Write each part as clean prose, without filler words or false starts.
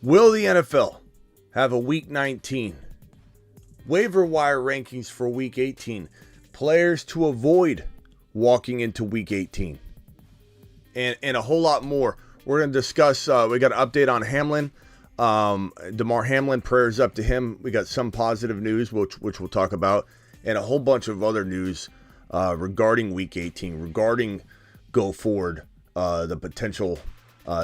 Will the NFL have a Week 19? Waiver wire rankings for Week 18. Players to avoid walking into Week 18. And a whole lot more. We're going to discuss, we got an update on Hamlin. DeMar Hamlin, prayers up to him. We got some positive news, which we'll talk about. And a whole bunch of other news regarding Week 18, regarding go forward, the potential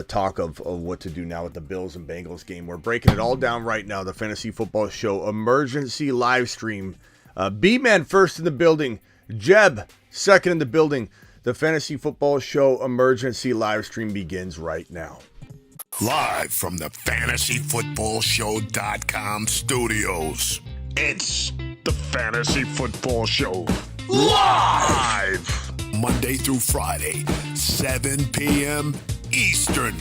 talk of what to do now with the Bills and Bengals game. We're breaking it all down right now. The Fantasy Football Show emergency live stream. B-Man first in the building. Jeb second in the building. The Fantasy Football Show emergency live stream begins right now. Live from the FantasyFootballShow.com studios. It's the Fantasy Football Show. Live! Monday through Friday, 7 p.m. Eastern.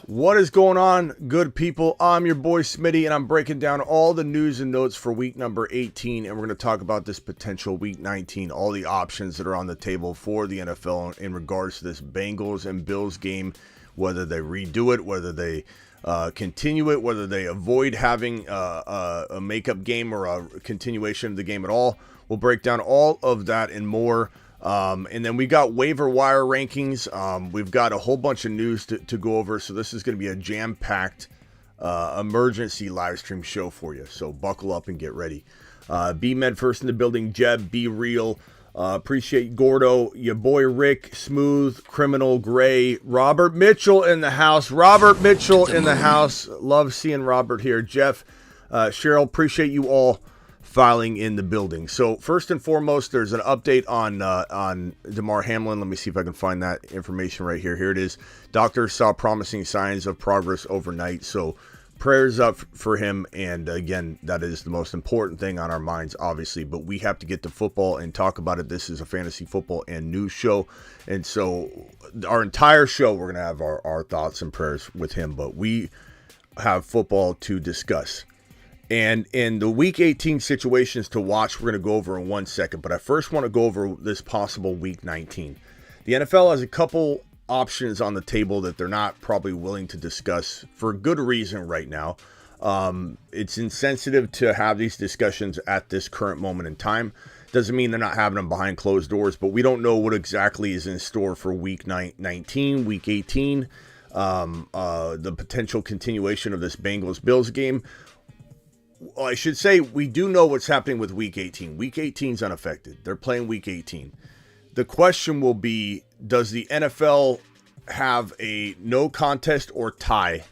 What is going on, good people? I'm your boy Smitty, and I'm breaking down all the news and notes for week number 18, and we're going to talk about this potential week 19, all the options that are on the table for the NFL in regards to this Bengals and Bills game, whether they redo it, whether they continue it, whether they avoid having a makeup game or a continuation of the game at all. We'll break down all of that and more. And then we got waiver wire rankings. We've got a whole bunch of news to go over. So this is going to be a jam-packed emergency live stream show for you. So buckle up and get ready. B-Med first in the building. Jeb, Be Real. Appreciate Gordo. Your boy Rick, Smooth, Criminal, Gray. Robert Mitchell in the house. Robert Mitchell in the house. Love seeing Robert here. Jeff, Cheryl, appreciate you all filing in the building. So first and foremost, there's an update on DeMar Hamlin. Let me see if I can find that information right here. Here it is. Doctors saw promising signs of progress overnight. So prayers up for him. And again, that is the most important thing on our minds, obviously. But we have to get to football and talk about it. This is a fantasy football and news show. And so our entire show, we're going to have our thoughts and prayers with him. But we have football to discuss. And in the Week 18 situations to watch, we're going to go over in 1 second. But I first want to go over this possible Week 19. The NFL has a couple options on the table that they're not probably willing to discuss for good reason right now. It's insensitive to have these discussions at this current moment in time. Doesn't mean they're not having them behind closed doors, but we don't know what exactly is in store for Week 19, Week 18, the potential continuation of this Bengals-Bills game. Well, I should say we do know what's happening with Week 18. Week 18 is unaffected. They're playing Week 18. The question will be, does the NFL have a no contest or tie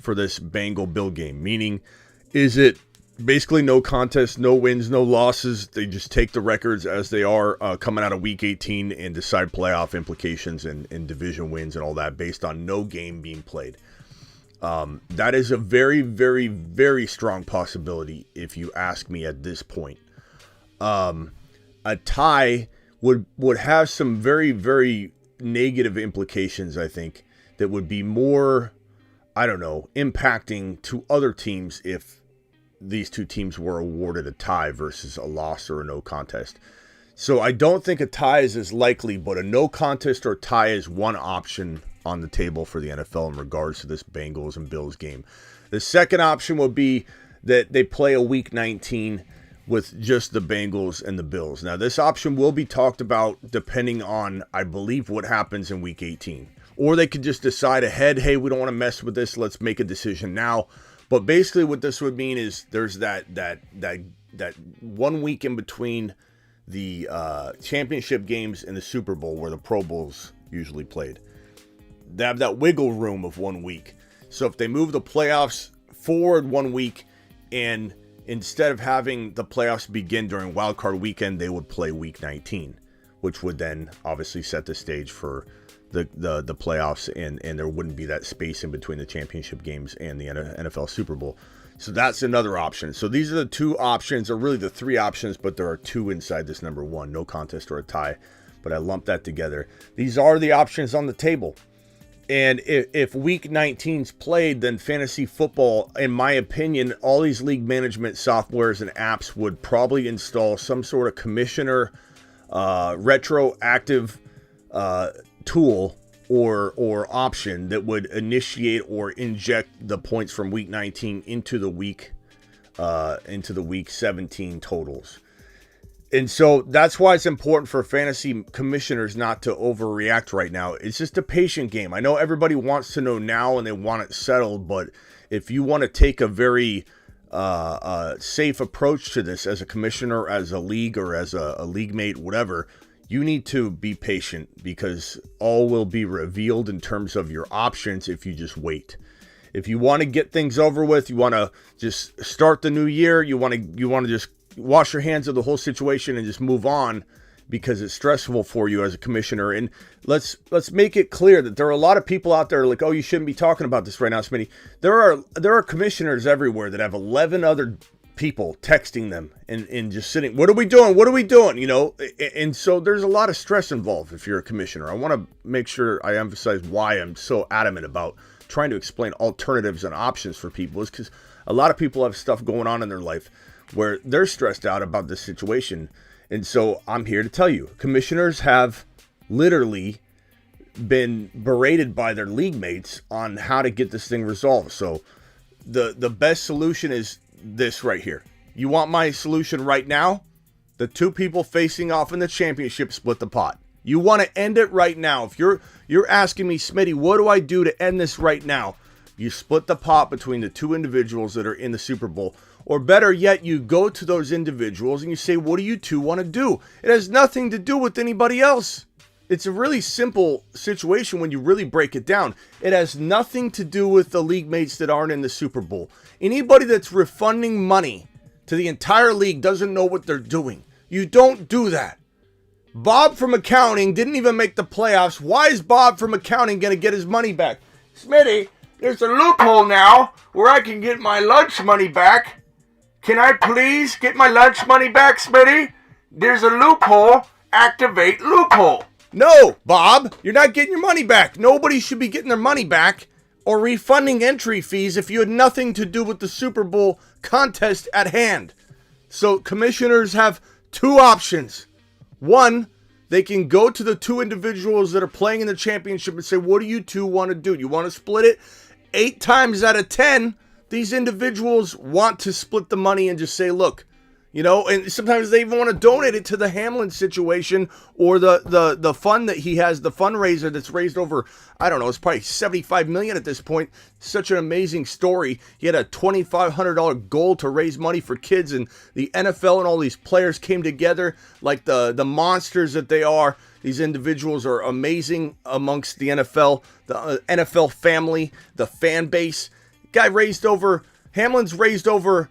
for this Bengal-Bill game? Meaning, is it basically no contest, no wins, no losses? They just take the records as they are coming out of Week 18 and decide playoff implications and division wins and all that based on no game being played. That is a very, very, very strong possibility if you ask me at this point. A tie would have some very, very negative implications, I think, that would be more, I don't know, impacting to other teams if these two teams were awarded a tie versus a loss or a no contest. So I don't think a tie is as likely, but a no contest or tie is one option on the table for the NFL in regards to this Bengals and Bills game. The second option would be that they play a Week 19 with just the Bengals and the Bills. Now, this option will be talked about depending on, I believe, what happens in Week 18. Or they could just decide ahead, hey, we don't want to mess with this, let's make a decision now. But basically what this would mean is there's that 1 week in between the championship games and the Super Bowl where the Pro Bowl's usually played. They have that wiggle room of 1 week. So if they move the playoffs forward 1 week, and instead of having the playoffs begin during Wild Card Weekend, they would play Week 19, which would then obviously set the stage for the playoffs, and there wouldn't be that space in between the championship games and the NFL Super Bowl. So that's another option. So these are the two options, or really the three options, but there are two inside this number one, no contest or a tie. But I lumped that together. These are the options on the table. And if Week 19's played, then fantasy football, in my opinion, all these league management softwares and apps would probably install some sort of commissioner retroactive tool or option that would initiate or inject the points from week 19 into the week 17 totals. And so that's why it's important for fantasy commissioners not to overreact right now. It's just a patient game. I know everybody wants to know now and they want it settled, but if you want to take a very safe approach to this as a commissioner, as a league, or as a league mate, whatever, you need to be patient, because all will be revealed in terms of your options if you just wait. If you want to get things over with, you want to just start the new year, you want to just wash your hands of the whole situation and just move on, because it's stressful for you as a commissioner. And let's make it clear that there are a lot of people out there like, oh, you shouldn't be talking about this right now, Smitty. There are commissioners everywhere that have 11 other people texting them and just sitting, what are we doing, you know? And so there's a lot of stress involved if you're a commissioner. I want to make sure I emphasize why I'm so adamant about trying to explain alternatives and options for people, is because a lot of people have stuff going on in their life where they're stressed out about this situation. And so I'm here to tell you, commissioners have literally been berated by their league mates on how to get this thing resolved. So the best solution is this right here. You want my solution right now? The two people facing off in the championship split the pot. You want to end it right now. If you're asking me, Smitty, what do I do to end this right now? You split the pot between the two individuals that are in the Super Bowl. Or better yet, you go to those individuals and you say, what do you two want to do? It has nothing to do with anybody else. It's a really simple situation when you really break it down. It has nothing to do with the league mates that aren't in the Super Bowl. Anybody that's refunding money to the entire league doesn't know what they're doing. You don't do that. Bob from accounting didn't even make the playoffs. Why is Bob from accounting going to get his money back? Smitty, there's a loophole now where I can get my lunch money back. Can I please get my lunch money back, Smitty? There's a loophole. Activate loophole. No, Bob, you're not getting your money back. Nobody should be getting their money back or refunding entry fees if you had nothing to do with the Super Bowl contest at hand. So commissioners have two options. One, they can go to the two individuals that are playing in the championship and say, what do you two want to do? You want to split it? 8 times out of 10, these individuals want to split the money and just say, look, you know, and sometimes they even want to donate it to the Hamlin situation or the fund that he has, the fundraiser that's raised over, I don't know, it's probably $75 million at this point. Such an amazing story. He had a $2,500 goal to raise money for kids, and the NFL and all these players came together like the monsters that they are. These individuals are amazing amongst the NFL, the NFL family, the fan base. Hamlin's raised over,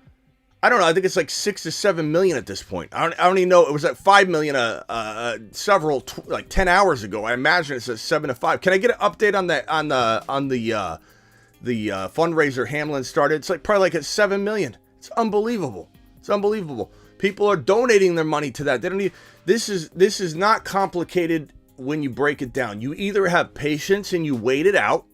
I don't know, I think it's like 6 to 7 million at this point. I don't even know. It was at 5 million like 10 hours ago. I imagine it's at 7 to 5. Can I get an update on that on the fundraiser Hamlin started? It's like probably like at 7 million. It's unbelievable. It's unbelievable. People are donating their money to that. They don't need, this is not complicated when you break it down. You either have patience and you wait it out,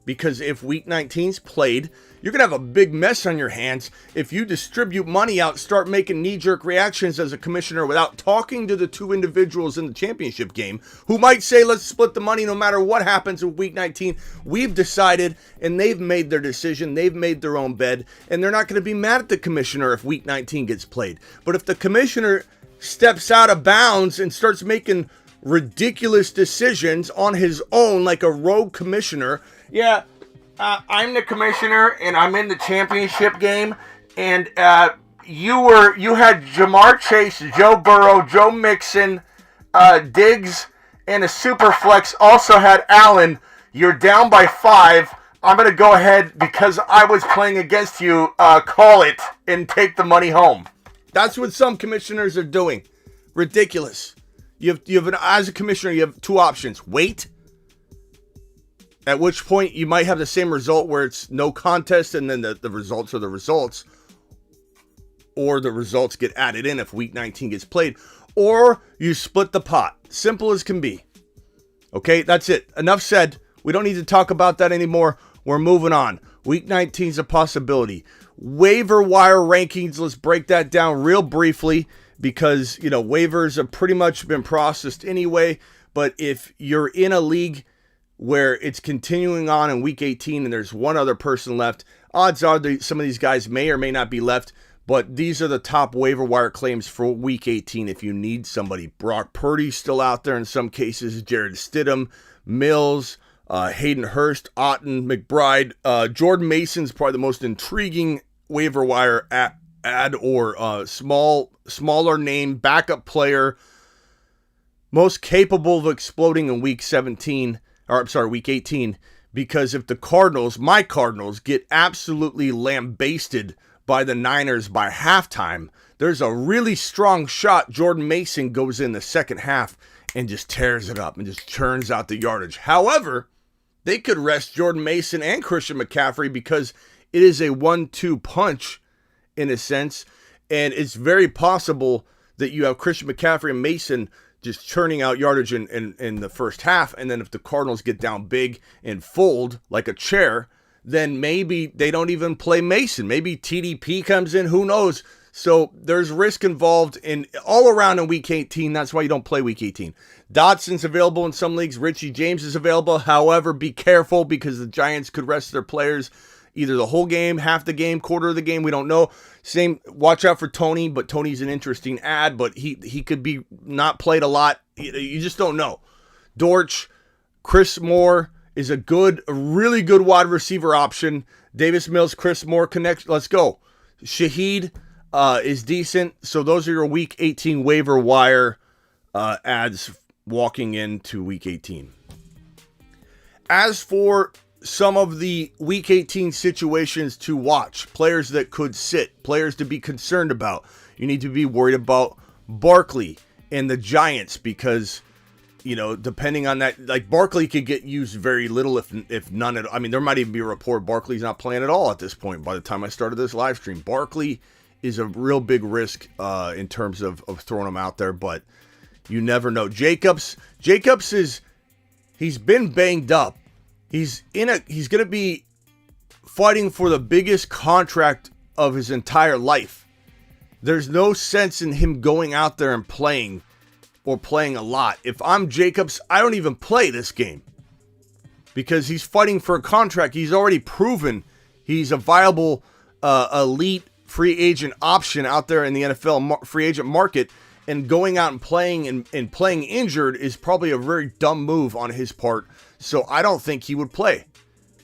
because if week 19's played, you're going to have a big mess on your hands if you distribute money out, start making knee-jerk reactions as a commissioner without talking to the two individuals in the championship game who might say, let's split the money no matter what happens in week 19. We've decided, and they've made their decision. They've made their own bed, and they're not going to be mad at the commissioner if week 19 gets played. But if the commissioner steps out of bounds and starts making ridiculous decisions on his own like a rogue commissioner, I'm the commissioner and I'm in the championship game, and you had Jamar Chase, Joe Burrow, Joe Mixon, Diggs, and a super flex also had Allen. You're down by 5. I'm going to go ahead, because I was playing against you, call it and take the money home. That's what some commissioners are doing. Ridiculous. As a commissioner, you have two options. Wait, at which point you might have the same result where it's no contest and then the results are the results, or the results get added in if week 19 gets played, or you split the pot. Simple as can be. Okay, that's it. Enough said. We don't need to talk about that anymore. We're moving on. Week 19 is a possibility. Waiver wire rankings. Let's break that down real briefly, because, you know, waivers have pretty much been processed anyway. But if you're in a league where it's continuing on in week 18 and there's one other person left. Odds are some of these guys may or may not be left, but these are the top waiver wire claims for week 18 if you need somebody. Brock Purdy's still out there in some cases, Jared Stidham, Mills, Hayden Hurst, Otton, McBride. Jordan Mason's probably the most intriguing waiver wire add or smaller name, backup player, most capable of exploding in week 18, because if the Cardinals, my Cardinals, get absolutely lambasted by the Niners by halftime, there's a really strong shot Jordan Mason goes in the second half and just tears it up and just churns out the yardage. However, they could rest Jordan Mason and Christian McCaffrey because it is a 1-2 punch in a sense, and it's very possible that you have Christian McCaffrey and Mason just churning out yardage in the first half, and then if the Cardinals get down big and fold like a chair, then maybe they don't even play Mason. Maybe TDP comes in, who knows? So there's risk involved in all around in week 18. That's why you don't play week 18. Dotson's available in some leagues. Richie James is available. However, be careful because the Giants could rest their players either the whole game, half the game, quarter of the game. We don't know. Same, watch out for Tony, but Tony's an interesting ad, but he could be not played a lot. You just don't know. Dortch, Chris Moore is a really good wide receiver option. Davis Mills, Chris Moore connect. Let's go. Shaheed is decent. So those are your week 18 waiver wire ads walking into week 18. As for some of the week 18 situations to watch, players that could sit, players to be concerned about, you need to be worried about Barkley and the Giants because, you know, depending on that, like Barkley could get used very little if none at all. I mean, there might even be a report Barkley's not playing at all at this point by the time I started this live stream. Barkley is a real big risk in terms of throwing him out there, but you never know. Jacobs he's been banged up. He's going to be fighting for the biggest contract of his entire life. There's no sense in him going out there and playing or playing a lot. If I'm Jacobs, I don't even play this game because he's fighting for a contract. He's already proven he's a viable elite free agent option out there in the NFL free agent market, and going out and playing and playing injured is probably a very dumb move on his part. So I don't think he would play.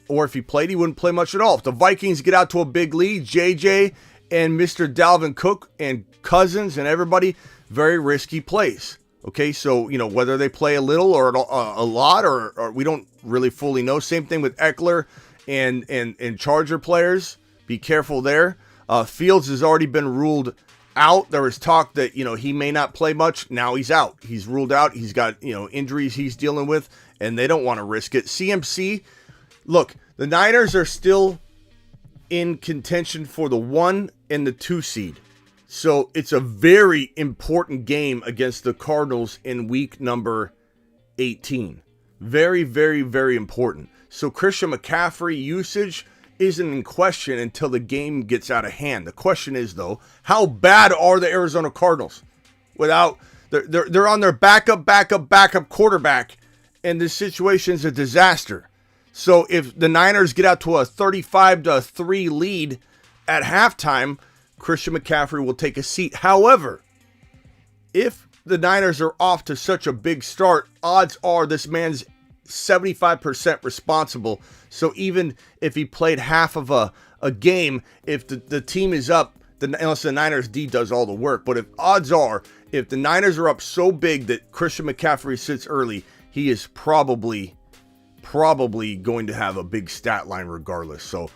Or if he played, he wouldn't play much at all. If the Vikings get out to a big lead, JJ and Mr. Dalvin Cook and Cousins and everybody, very risky plays. Okay, so, you know, whether they play a little or a lot or we don't really fully know. Same thing with Eckler and Charger players. Be careful there. Fields has already been ruled out. There was talk that, you know, he may not play much. Now he's out. He's ruled out. He's got, you know, injuries he's dealing with, and they don't want to risk it. CMC, look, the Niners are still in contention for the 1 and the 2 seed. So it's a very important game against the Cardinals in week number 18. Very, very, very important. So Christian McCaffrey usage isn't in question until the game gets out of hand. The question is, though, how bad are the Arizona Cardinals? They're on their backup quarterback, and this situation's a disaster. So if the Niners get out to a 35-3 lead at halftime, Christian McCaffrey will take a seat. However, if the Niners are off to such a big start, odds are this man's 75% responsible. So even if he played half of a game, if the team is up, unless the Niners D does all the work, but if odds are, if the Niners are up so big that Christian McCaffrey sits early, he is probably going to have a big stat line regardless. So,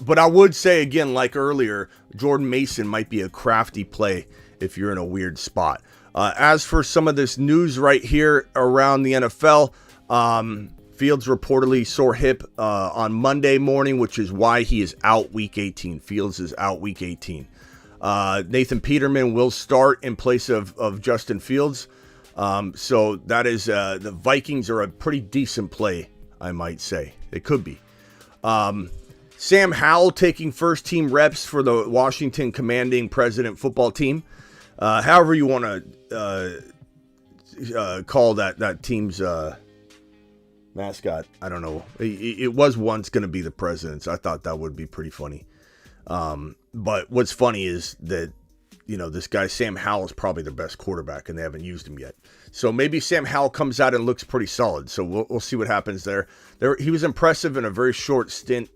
but I would say again, like earlier, Jordan Mason might be a crafty play if you're in a weird spot. As for some of this news right here around the NFL, Fields reportedly sore hip on Monday morning, which is why he is out week 18. Fields is out week 18. Nathan Peterman will start in place of Justin Fields. So that is the Vikings are a pretty decent play, I might say. They could be. Sam Howell taking first team reps for the Washington Commanding President football team. However you want to call that team's mascot. I don't know. It was once going to be the president's. I thought that would be pretty funny. But what's funny is that, this guy Sam Howell is probably their best quarterback, and they haven't used him yet. So maybe Sam Howell comes out and looks pretty solid. So we'll see what happens there. He was impressive in a very short stint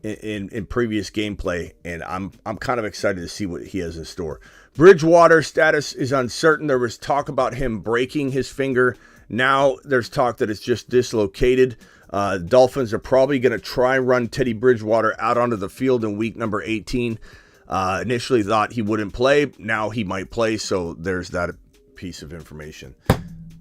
in previous gameplay, and I'm kind of excited to see what he has in store. Bridgewater status is uncertain. There was talk about him breaking his finger. Now there's talk that it's just dislocated. Dolphins are probably going to try and run Teddy Bridgewater out onto the field in week number 18. Initially thought he wouldn't play. Now he might play, so there's that piece of information.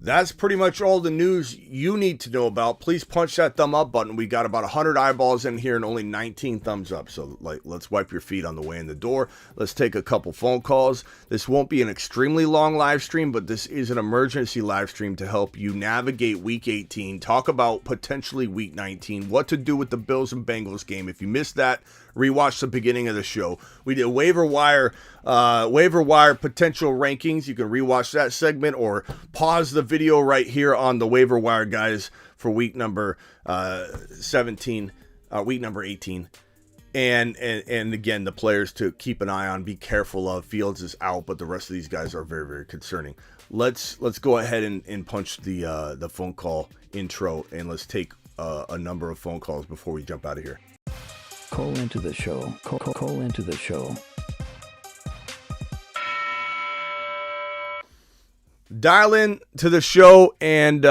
That's pretty much all the news you need to know about. Please punch that thumb up button. We got about 100 eyeballs in here and only 19 thumbs up. So let's wipe your feet on the way in the door. Let's take a couple phone calls. This won't be an extremely long live stream, but this is an emergency live stream to help you navigate week 18, talk about potentially week 19, what to do with the Bills and Bengals game. If you missed that, rewatch the beginning of the show. We did waiver wire potential rankings. You can rewatch that segment or pause the video right here on the waiver wire, guys, for week number 17, week number 18. And again, the players to keep an eye on, be careful of. Fields is out, but the rest of these guys are very, very concerning. Let's go ahead and punch the phone call intro, and let's take a number of phone calls before we jump out of here. Call into the show. Call into the show. Dial in to the show, and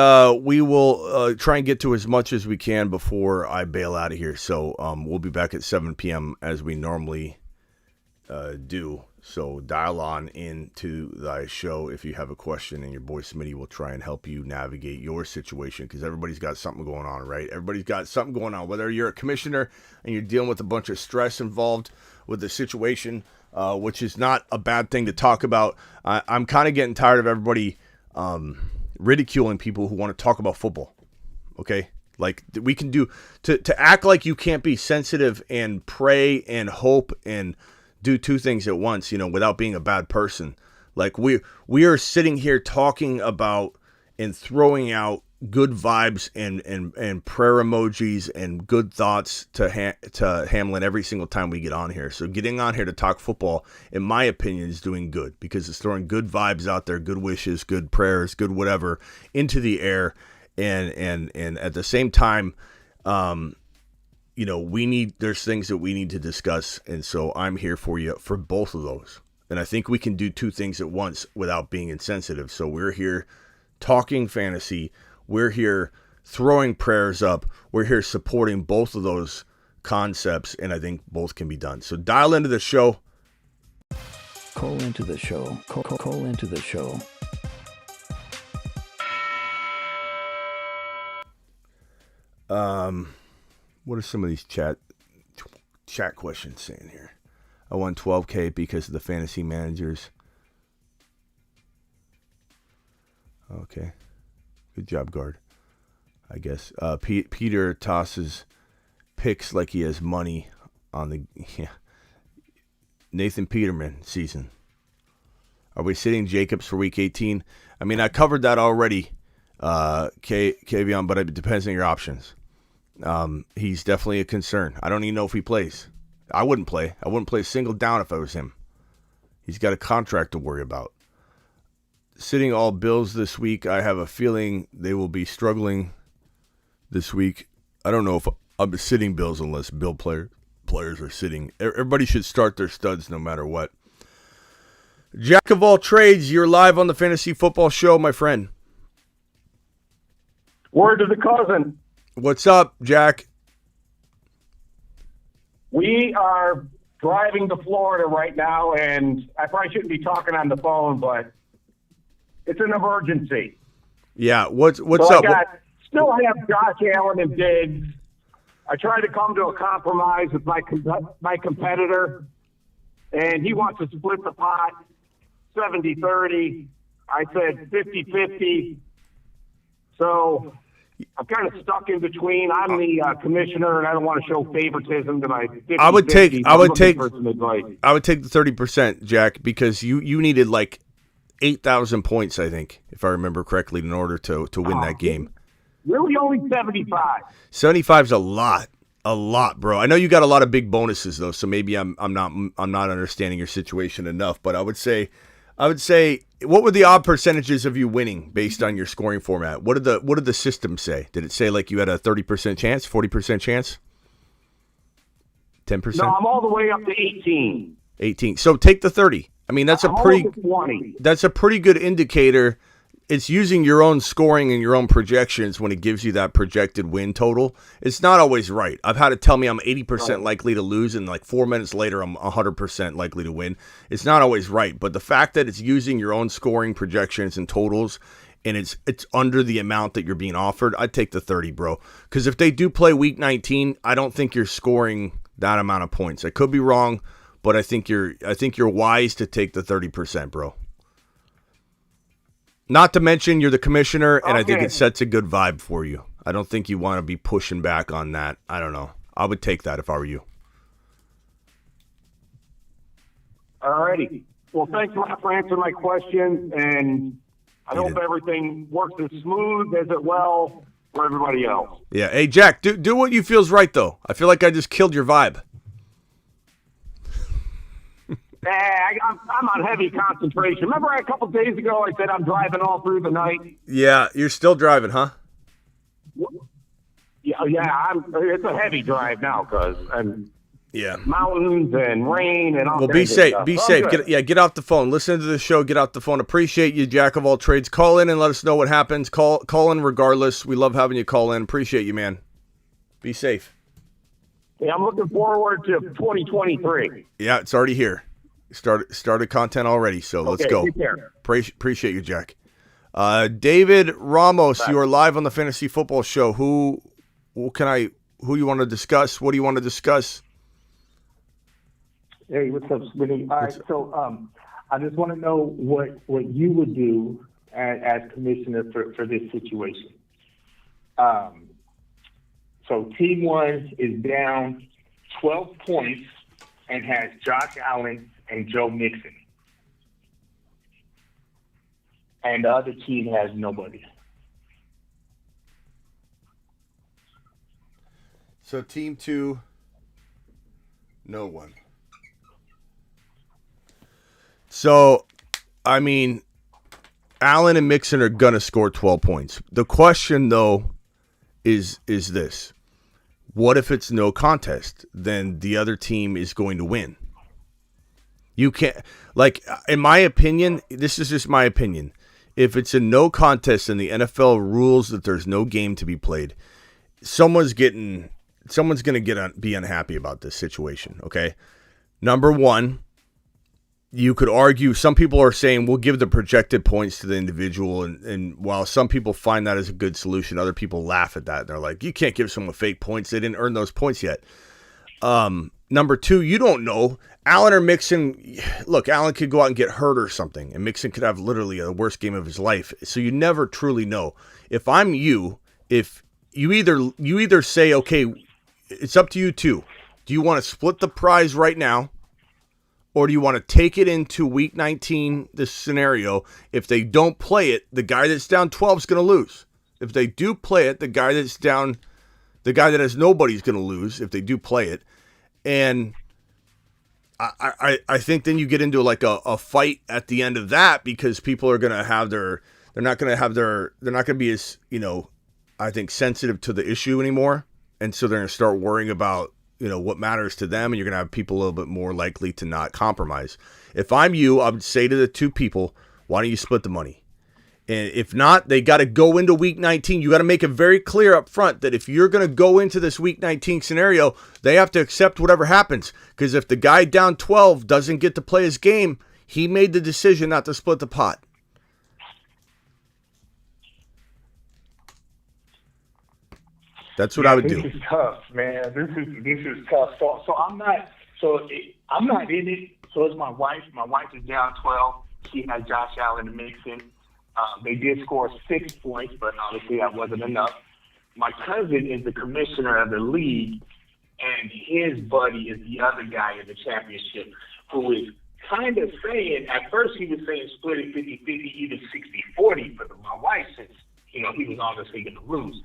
we will try and get to as much as we can before I bail out of here. So we'll be back at 7 p.m. as we normally do. So dial on into the show if you have a question, and your boy Smitty will try and help you navigate your situation, because everybody's got something going on, right? Everybody's got something going on. Whether you're a commissioner and you're dealing with a bunch of stress involved with the situation, which is not a bad thing to talk about. I'm kind of getting tired of everybody ridiculing people who want to talk about football. Okay? Like, we can do to act like you can't be sensitive and pray and hope and do two things at once, without being a bad person. Like, we are sitting here talking about and throwing out good vibes and prayer emojis and good thoughts to Hamlin every single time we get on here. So getting on here to talk football, in my opinion, is doing good, because it's throwing good vibes out there, good wishes, good prayers, good whatever into the air. And at the same time, there's things that we need to discuss. And so I'm here for you for both of those. And I think we can do two things at once without being insensitive. So we're here talking fantasy. We're here throwing prayers up. We're here supporting both of those concepts. And I think both can be done. So dial into the show. Call into the show. Call into the show. What are some of these chat questions saying here? I won 12K because of the fantasy managers. Okay. Good job, guard. I guess. Peter tosses picks like he has money on the Nathan Peterman season. Are we sitting Jacobs for week 18? I mean, I covered that already, Kavion, but it depends on your options. He's definitely a concern. I don't even know if he plays. I wouldn't play. I wouldn't play a single down if I was him. He's got a contract to worry about. Sitting all Bills this week. I have a feeling they will be struggling this week. I don't know if I'm sitting Bills unless Bill players are sitting. Everybody should start their studs no matter what. Jack of all trades, you're live on the Fantasy Football Show, my friend. Word to the cousin. What's up, Jack? We are driving to Florida right now, and I probably shouldn't be talking on the phone, but it's an emergency. Yeah, what's so up? Still have Josh Allen and Diggs. I tried to come to a compromise with my competitor, and he wants to split the pot 70-30. I said 50-50. So I'm kind of stuck in between. I'm the commissioner, and I don't want to show favoritism to my 50-50. I would take the 30%, Jack, because you needed like 8,000 points, I think, if I remember correctly, in order to win that game. Really only 75. 75's a lot, bro. I know you got a lot of big bonuses though, so maybe I'm not understanding your situation enough. But I would say, what were the odd percentages of you winning based on your scoring format? What did the system say? Did it say like you had a 30% chance, 40% chance, 10%? No, I'm all the way up to 18. 18. So take the 30. I mean, that's I'm almost at 20. That's a pretty good indicator. It's using your own scoring and your own projections when it gives you that projected win total. It's not always right. I've had it tell me I'm 80% likely to lose, and like 4 minutes later, I'm 100% likely to win. It's not always right, but the fact that it's using your own scoring projections and totals, and it's under the amount that you're being offered, I'd take the 30, bro. Because if they do play Week 19, I don't think you're scoring that amount of points. I could be wrong, but I think you're wise to take the 30%, bro. Not to mention you're the commissioner, and I think it sets a good vibe for you. I don't think you want to be pushing back on that. I don't know. I would take that if I were you. All righty. Well, thanks a lot for answering my question, and I hope everything works as smooth as it will for everybody else. Yeah. Hey, Jack, do what you feel's right, though. I feel like I just killed your vibe. I'm on heavy concentration. Remember a couple days ago I said I'm driving all through the night? Yeah, you're still driving, huh? Yeah. It's a heavy drive now because yeah, mountains and rain and all. Well, be safe. Be safe. Get off the phone. Listen to the show. Get off the phone. Appreciate you, Jack of all trades. Call in and let us know what happens. Call in regardless. We love having you call in. Appreciate you, man. Be safe. Yeah, I'm looking forward to 2023. Yeah, it's already here. Started content already, so let's go. Take care. Appreciate you, Jack. David Ramos, you are live on the Fantasy Football Show. Who you want to discuss? What do you want to discuss? Hey, what's up, Smitty? All right, so I just want to know what you would do as commissioner for this situation. So Team 1 is down 12 points and has Josh Allen and Joe Mixon. And the other team has nobody. So Team 2, no one. So, I mean, Allen and Mixon are going to score 12 points. The question, though, is this. What if it's no contest? Then the other team is going to win. You can't, like, in my opinion, this is just my opinion. If it's a no contest and the NFL rules that there's no game to be played, someone's going to be unhappy about this situation, okay? Number one, you could argue, some people are saying we'll give the projected points to the individual, and while some people find that as a good solution, other people laugh at that. They're like, you can't give someone fake points. They didn't earn those points yet. Number two, you don't know. Allen or Mixon, look, Allen could go out and get hurt or something, and Mixon could have literally the worst game of his life. So you never truly know. If I'm you, if you either say, okay, it's up to you two. Do you want to split the prize right now? Or do you want to take it into week 19, this scenario? If they don't play it, the guy that's down 12 is going to lose. If they do play it, the guy that has nobody is going to lose if they do play it. And I think then you get into like a fight at the end of that, because people are going to have they're not going to be as, I think, sensitive to the issue anymore. And so they're going to start worrying about, what matters to them, and you're going to have people a little bit more likely to not compromise. If I'm you, I would say to the two people, why don't you split the money? And if not, they got to go into week 19. You got to make it very clear up front that if you're going to go into this week 19 scenario, they have to accept whatever happens. Because if the guy down 12 doesn't get to play his game, he made the decision not to split the pot. That's what I would do. This is tough, man. This is tough. So I'm not in it. So it's my wife. My wife is down 12. She has Josh Allen and Mixon. They did score 6 points, but obviously that wasn't enough. My cousin is the commissioner of the league, and his buddy is the other guy in the championship, who is kind of saying, at first he was saying split it 50-50, even 60-40, but my wife, since he was obviously going to lose.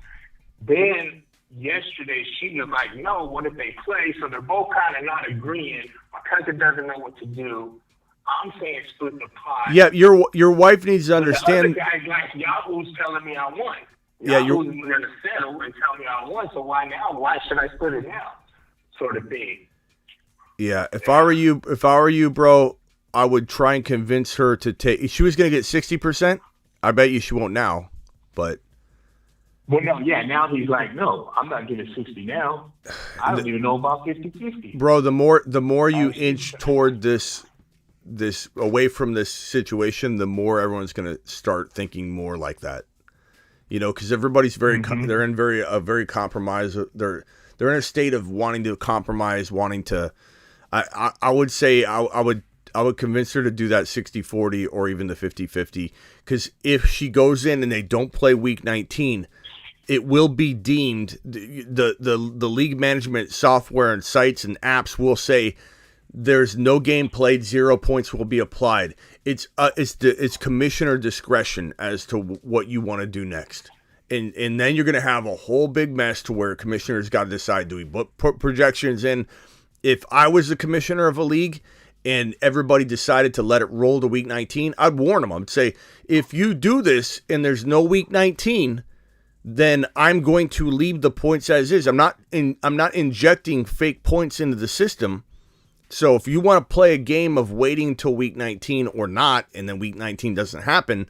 Then yesterday she was like, no, what if they play? So they're both kind of not agreeing. My cousin doesn't know what to do. I'm saying split the pot. Yeah, your wife needs to understand. The other guys like Yahoo's telling me I won. Yeah, Yahoo's going to settle and tell me I won. So why now? Why should I split it now? Sort of thing. Yeah, if I were you, bro, I would try and convince her to take. She was going to get 60%. I bet you she won't now, but. Well, no, yeah. Now he's like, no, I'm not getting 60 now. I don't even know about 50-50. Bro, the more you inch toward this away from this situation, the more everyone's going to start thinking more like that. Because everybody's very they're in very compromised. They're in a state of wanting to compromise, wanting to. I would say I would convince her to do that 60-40 or even the 50-50, because if she goes in and they don't play week 19. It will be deemed, the league management software and sites and apps will say there's no game played, 0 points will be applied. It's commissioner discretion as to what you want to do next. And then you're going to have a whole big mess to where commissioners got to decide, do we put projections in? If I was the commissioner of a league and everybody decided to let it roll to week 19, I'd warn them. I'd say, if you do this and there's no week 19, then I'm going to leave the points as is. I'm not injecting fake points into the system. So if you want to play a game of waiting until week 19 or not, and then week 19 doesn't happen,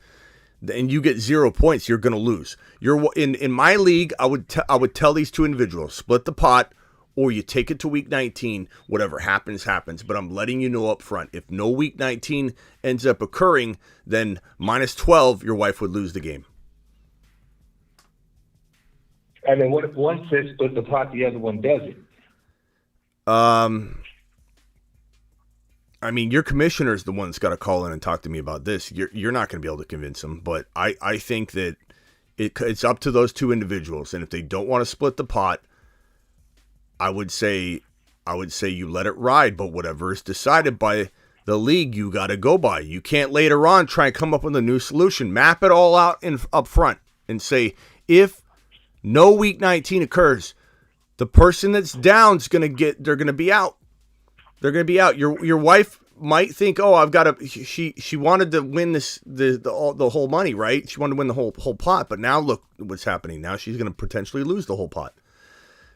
and you get 0 points, you're going to lose. You're in my league. I would tell these two individuals, split the pot, or you take it to week 19. Whatever happens, happens. But I'm letting you know up front. If no week 19 ends up occurring, then minus 12, your wife would lose the game. And then what if one says split the pot, the other one doesn't? I mean, your commissioner is the one that's got to call in and talk to me about this. You're not going to be able to convince them, but I think that it's up to those two individuals. And if they don't want to split the pot, I would say you let it ride. But whatever is decided by the league, you got to go by. You can't later on try and come up with a new solution. Map it all out up front and say, if no week 19 occurs, the person that's down is they're going to be out. They're going to be out. Your wife might think, oh, I've got to. She wanted to win the whole money, right? She wanted to win the whole pot, but now look what's happening. Now she's going to potentially lose the whole pot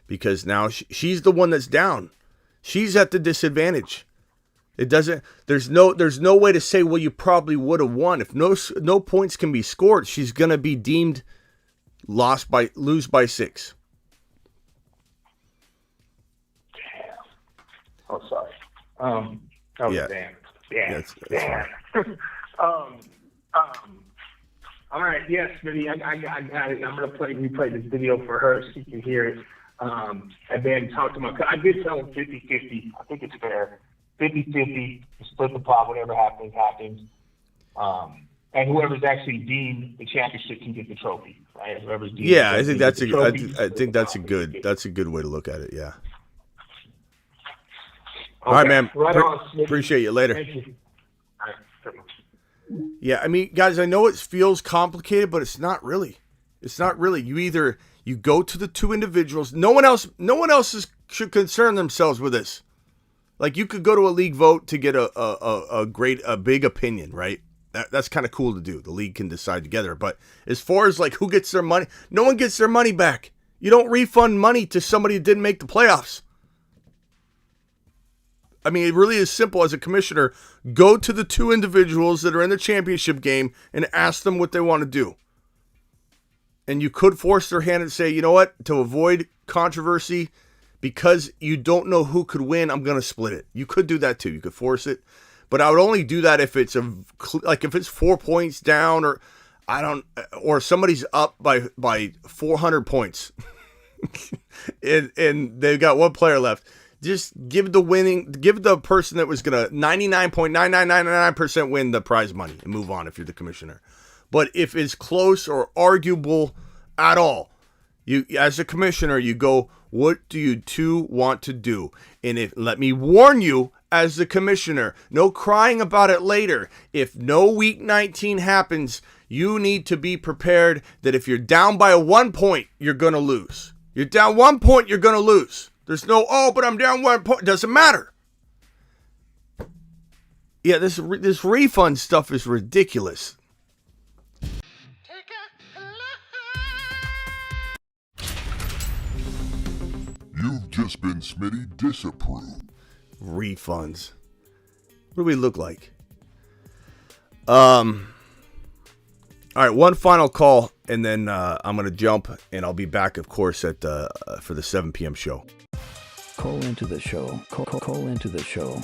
because now she's the one that's down. She's at the disadvantage. It doesn't. There's no way to say, well, you probably would have won if no points can be scored. She's going to be deemed lose by 6. Oh, sorry. Damn. All right. Yes, Smitty. I got it. I'm gonna replay this video for her so you can hear it. And then talk to my. I did tell him 50-50. I think it's fair. 50-50. Split the pot. Whatever happens, happens. And whoever's actually deemed the championship can get the trophy, right? Whoever's deemed. Yeah, I think that's a good way to look at it. Yeah. Okay. All right, man. Right on, Appreciate you. Later. Thank you. All right. Yeah, I mean, guys, I know it feels complicated, but it's not really. It's not really. You go to the two individuals. No one else should concern themselves with this. Like, you could go to a league vote to get a big opinion, right? That's kind of cool to do. The league can decide together. But as far as like who gets their money, no one gets their money back. You don't refund money to somebody who didn't make the playoffs. I mean, it really is simple. As a commissioner, go to the two individuals that are in the championship game and ask them what they want to do. And you could force their hand and say, you know what, to avoid controversy, because you don't know who could win, I'm going to split it. You could do that too. You could force it. But I would only do that if it's if it's 4 points down, or somebody's up by 400 points and they've got one player left. Just give the person that was going to 99.9999% win the prize money and move on if you're the commissioner. But if it's close or arguable at all, you, as a commissioner, you go, what do you two want to do? And let me warn you, as the commissioner. No crying about it later. If no week 19 happens, you need to be prepared that if you're down by 1 point, you're going to lose. You're down 1 point, you're going to lose. There's no, oh, but I'm down 1 point. Doesn't matter. Yeah, this refund stuff is ridiculous. You've just been Smitty disapproved. Refunds. What do we look like? All right, one final call, and then I'm gonna jump, and I'll be back, of course, at for the 7 p.m. show. Call into the show. Call into the show.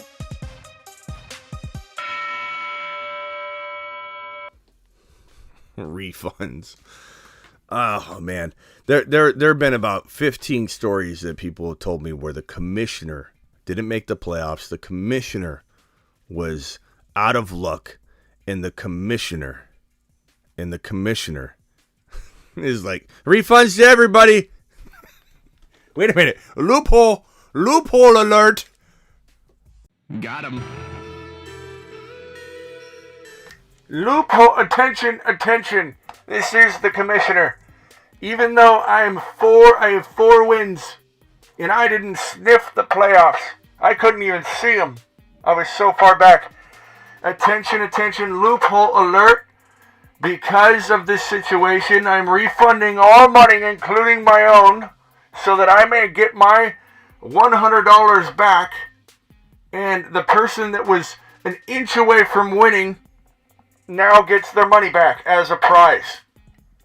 Refunds. Oh man, there have been about 15 stories that people have told me where the commissioner didn't make the playoffs. The commissioner was out of luck, and the commissioner is like, refunds to everybody. Wait a minute, loophole alert. Got him. Loophole, attention. This is the commissioner. Even though I have 4 wins, and I didn't sniff the playoffs. I couldn't even see them. I was so far back. Attention, loophole alert. Because of this situation, I'm refunding all money, including my own, so that I may get my $100 back. And the person that was an inch away from winning now gets their money back as a prize.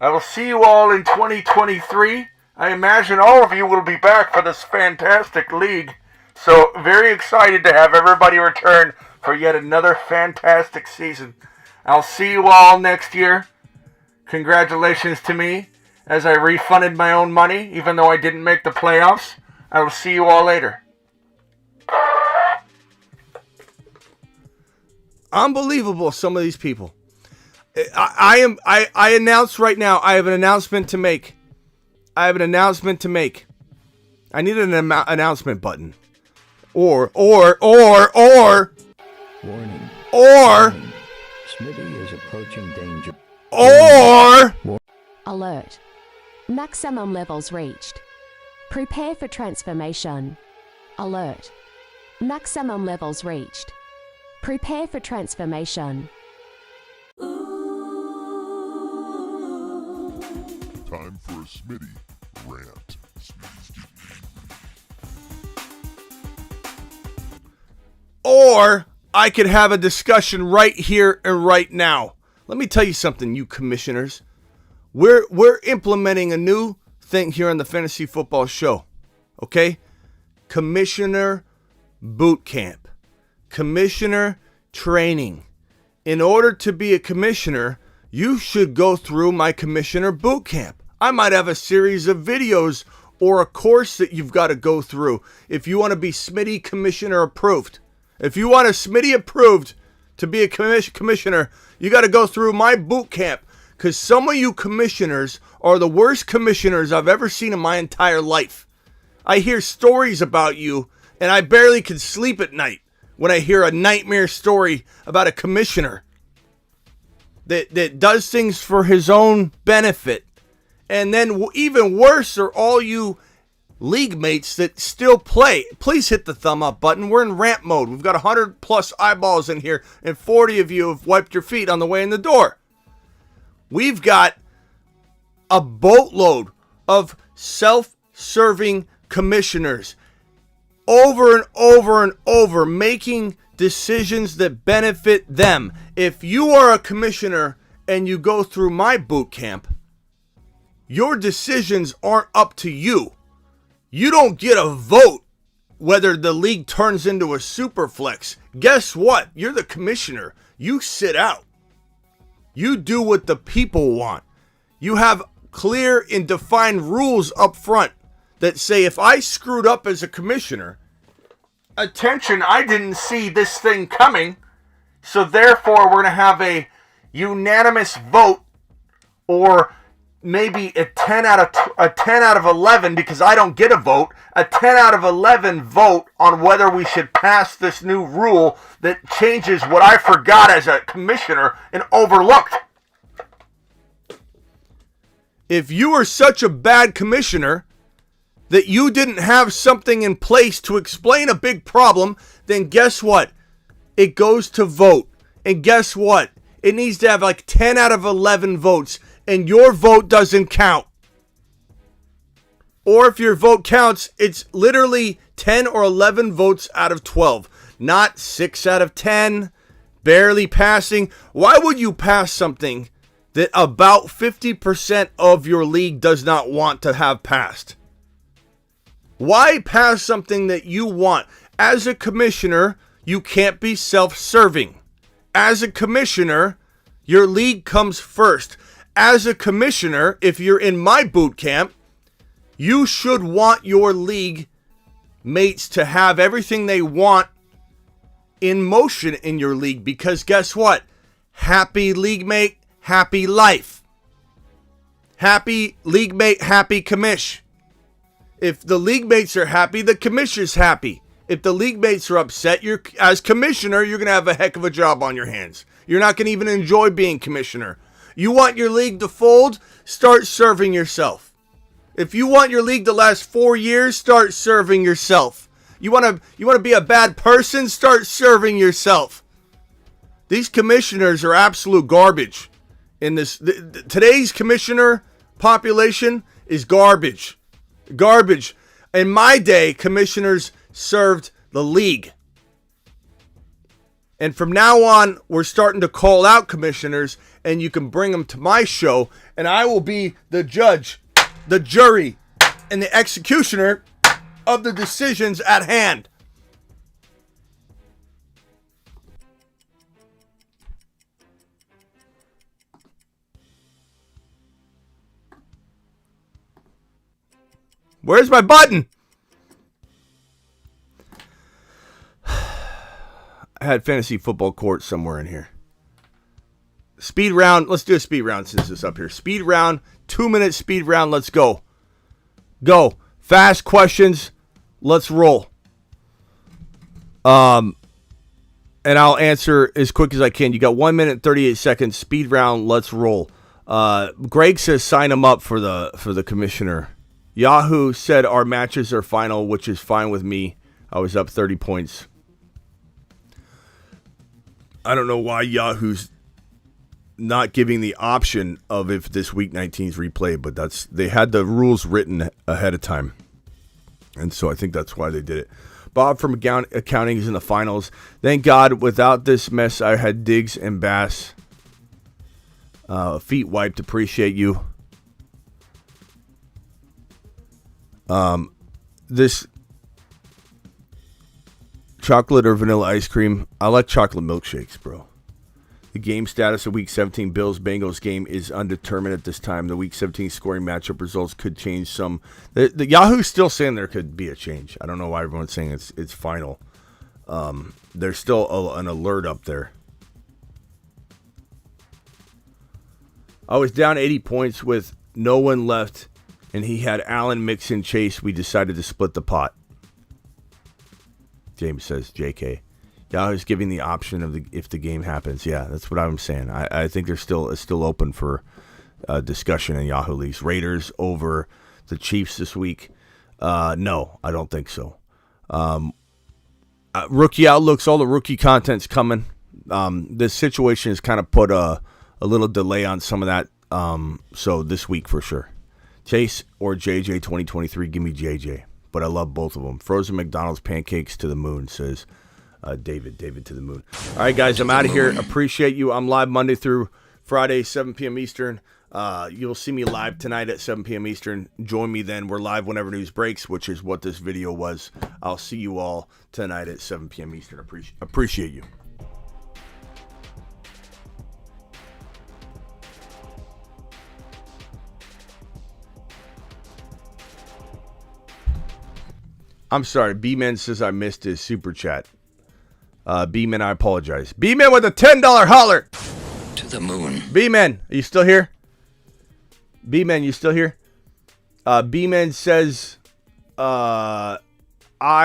I will see you all in 2023. I imagine all of you will be back for this fantastic league. So very excited to have everybody return for yet another fantastic season. I'll see you all next year. Congratulations to me as I refunded my own money even though I didn't make the playoffs. I will see you all later. Unbelievable, some of these people. I announce right now, I have an announcement to make. I need an announcement button. Or. Warning. Smitty is approaching danger. Alert. Maximum levels reached. Prepare for transformation. Alert. Maximum levels reached. Prepare for transformation. Time for a Smitty rant. Or I could have a discussion right here and right now. Let me tell you something, you commissioners. We're implementing a new thing here on the Fantasy Football Show. Okay? Commissioner boot camp. Commissioner training. In order to be a commissioner, you should go through my commissioner boot camp. I might have a series of videos or a course that you've got to go through if you want to be Smitty commissioner approved. If you want a Smitty approved to be a commissioner, you got to go through my boot camp, because some of you commissioners are the worst commissioners I've ever seen in my entire life. I hear stories about you, and I barely can sleep at night when I hear a nightmare story about a commissioner that does things for his own benefit. And then even worse are all you league mates that still play. Please hit the thumb up button. We're in rant mode. We've got 100 plus eyeballs in here, and 40 of you have wiped your feet on the way in the door. We've got a boatload of self-serving commissioners over and over and over making decisions that benefit them. If you are a commissioner and you go through my boot camp, your decisions aren't up to you. You don't get a vote whether the league turns into a super flex. Guess what? You're the commissioner. You sit out. You do what the people want. You have clear and defined rules up front that say if I screwed up as a commissioner, attention, I didn't see this thing coming, so therefore we're going to have a unanimous vote or maybe a 10 out of 11, because I don't get a vote, a 10 out of 11 vote on whether we should pass this new rule that changes what I forgot as a commissioner and overlooked. If you are such a bad commissioner that you didn't have something in place to explain a big problem, then guess what? It goes to vote. And guess what? It needs to have like 10 out of 11 votes, and your vote doesn't count. Or if your vote counts, it's literally 10 or 11 votes out of 12, not 6 out of 10, barely passing. Why would you pass something that about 50% of your league does not want to have passed? Why pass something that you want? As a commissioner, you can't be self-serving. As a commissioner, your league comes first. As a commissioner, if you're in my boot camp, you should want your league mates to have everything they want in motion in your league, because guess what? Happy league mate, happy life. Happy league mate, happy commish. If the league mates are happy, the commissioner's happy. If the league mates are upset, as commissioner, you're going to have a heck of a job on your hands. You're not going to even enjoy being commissioner. You want your league to fold? Start serving yourself. If you want your league to last 4 years, start serving yourself. You want to be a bad person? Start serving yourself. These commissioners are absolute garbage. Today's commissioner population is garbage. Garbage. In my day, commissioners served the league. And from now on, we're starting to call out commissioners, and you can bring them to my show, and I will be the judge, the jury, and the executioner of the decisions at hand. Where's my button? I had fantasy football court somewhere in here. Speed round. Let's do a speed round since it's up here. Speed round. 2-minute speed round. Let's go. Go. Fast questions. Let's roll. And I'll answer as quick as I can. You got 1 minute and 38 seconds. Speed round. Let's roll. Greg says sign him up for the commissioner. Yahoo said our matches are final, which is fine with me. I was up 30 points. I don't know why Yahoo's not giving the option of if this week 19 is replayed, but they had the rules written ahead of time. And so I think that's why they did it. Bob from accounting is in the finals. Thank God, without this mess, I had Diggs and Bass. Feet wiped. Appreciate you. This chocolate or vanilla ice cream? I like chocolate milkshakes, bro. The game status of Week 17 Bills-Bengals game is undetermined at this time. The Week 17 scoring matchup results could change some. The Yahoo's still saying there could be a change. I don't know why everyone's saying it's final. There's still an alert up there. I was down 80 points with no one left, and he had Allen, Mixon, Chase. We decided to split the pot. James says, JK. Yahoo's giving the option of if the game happens. Yeah, that's what I'm saying. I think it's still open for discussion in Yahoo leagues. Raiders over the Chiefs this week. No, I don't think so. Rookie outlooks, all the rookie content's coming. This situation has kind of put a little delay on some of that. So this week for sure. Chase or JJ 2023, give me JJ. But I love both of them. Frozen McDonald's pancakes to the moon, says David to the moon. All right, guys, I'm out of here. Appreciate you. I'm live Monday through Friday, 7 p.m. Eastern. You'll see me live tonight at 7 p.m. Eastern. Join me then. We're live whenever news breaks, which is what this video was. I'll see you all tonight at 7 p.m. Eastern. Appreciate you. I'm sorry. B-Man says I missed his super chat. B-Man, I apologize. B-Man with a $10 holler. To the moon. B-Man, are you still here? B-Man, you still here? B-Man says, I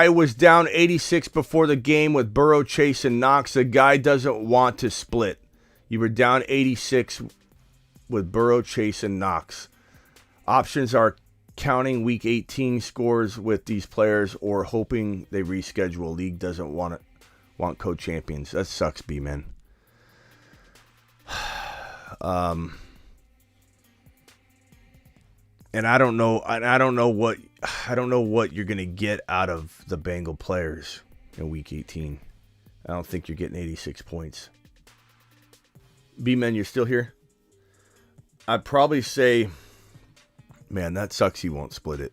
was down 86 before the game with Burrow, Chase, and Knox. The guy doesn't want to split. You were down 86 with Burrow, Chase, and Knox. Options are counting Week 18 scores with these players or hoping they reschedule. League doesn't want co-champions. That sucks, B-Man. And I don't know what you're gonna get out of the Bengal players in Week 18. I don't think you're getting 86 points. B-Man, you're still here? I'd probably say, man, that sucks. He won't split it.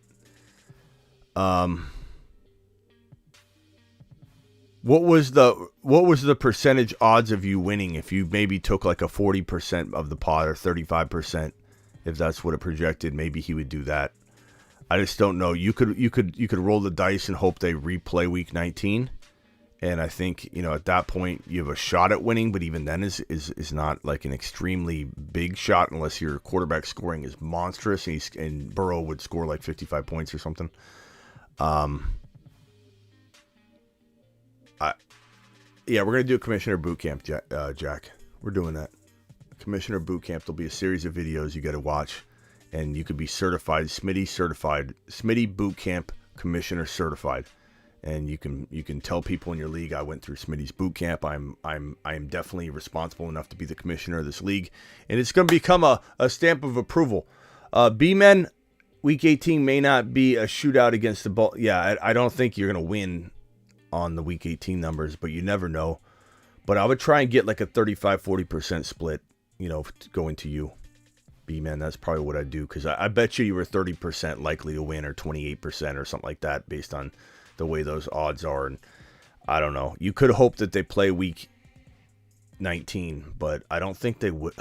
What was the percentage odds of you winning if you maybe took like a 40% of the pot or 35%? If that's what it projected, maybe he would do that. I just don't know. You could roll the dice and hope they replay Week 19, and I think at that point you have a shot at winning. But even then, is not like an extremely big shot unless your quarterback scoring is monstrous and Burrow would score like 55 points or something. We're gonna do a commissioner boot camp, Jack. We're doing that. Commissioner Boot Camp. There'll be a series of videos you got to watch, and you could be certified, Smitty certified, Smitty Boot Camp Commissioner certified, and you can tell people in your league I went through Smitty's boot camp. I'm definitely responsible enough to be the commissioner of this league, and it's going to become a stamp of approval. B-Men, Week 18 may not be a shootout against the ball. Yeah, I don't think you're going to win on the Week 18 numbers, but you never know. But I would try and get like a 35-40% split. Going to you, B-Man. That's probably what I'd do, because I bet you were 30% likely to win or 28% or something like that based on the way those odds are. And I don't know. You could hope that they play Week 19, but I don't think they would.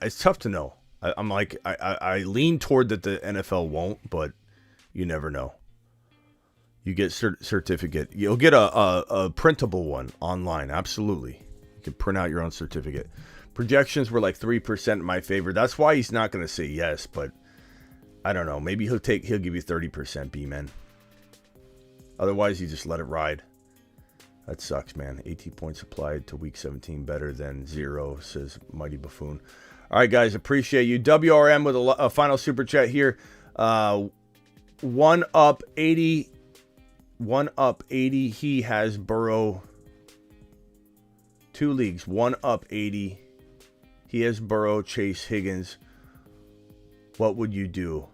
It's tough to know. I lean toward that the NFL won't, but you never know. You get certificate. You'll get a printable one online. Absolutely. You can print out your own certificate. Projections were like 3% in my favor. That's why he's not going to say yes, but I don't know. Maybe he'll give you 30%, B-Man. Otherwise, you just let it ride. That sucks, man. 18 points applied to Week 17 better than 0, says Mighty Buffoon. All right, guys, appreciate you. WRM with a final super chat here. 1 up 80. 1 up 80. He has Burrow. 2 leagues. 1 up 80. He has Burrow, Chase, Higgins. What would you do?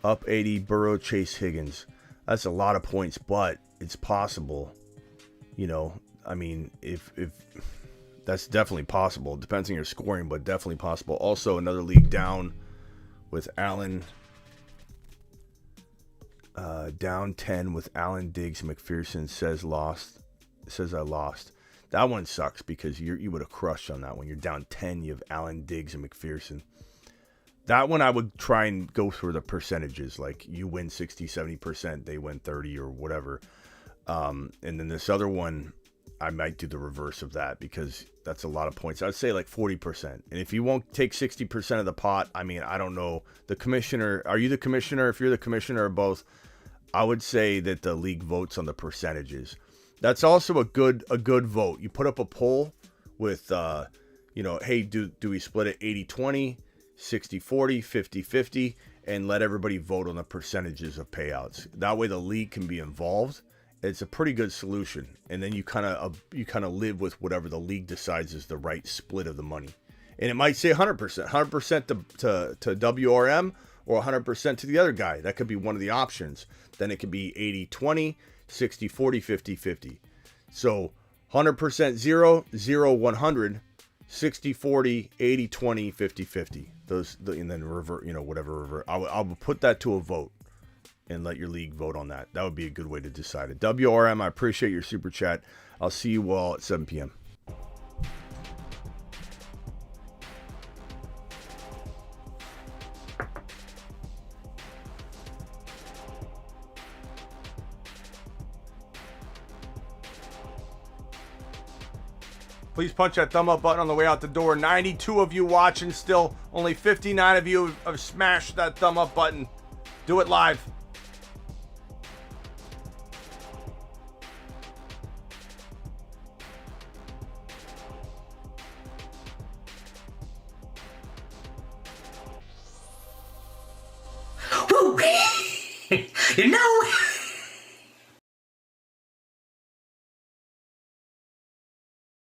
Up 80, Burrow, Chase, Higgins. That's a lot of points, but it's possible. If that's definitely possible. It depends on your scoring, but definitely possible. Also, another league down with Allen. Down 10 with Allen, Diggs, McPherson. Says I lost. That one sucks because you would have crushed on that one. You're down 10. You have Allen, Diggs, and McPherson. That one I would try and go through the percentages. Like you win 60, 70%, they win 30 or whatever. And then this other one, I might do the reverse of that because that's a lot of points. I'd say like 40%. And if you won't take 60% of the pot, I don't know. The commissioner, are you the commissioner? If you're the commissioner or both, I would say that the league votes on the percentages. That's also a good vote. You put up a poll with, hey, do we split it 80-20, 60-40, 50-50, and let everybody vote on the percentages of payouts. That way the league can be involved. It's a pretty good solution. And then you kind of live with whatever the league decides is the right split of the money. And it might say 100% to WRM or 100% to the other guy. That could be one of the options. Then it could be 80-20, 60-40, 50-50. So 100% 0, 100, 60-40, 80-20, 50-50. And then revert, whatever revert. I will put that to a vote and let your league vote on that. That would be a good way to decide it. WRM, I appreciate your super chat. I'll see you all at 7 p.m. Please punch that thumb up button on the way out the door. 92 of you watching still. Only 59 of you have smashed that thumb up button. Do it live. You know,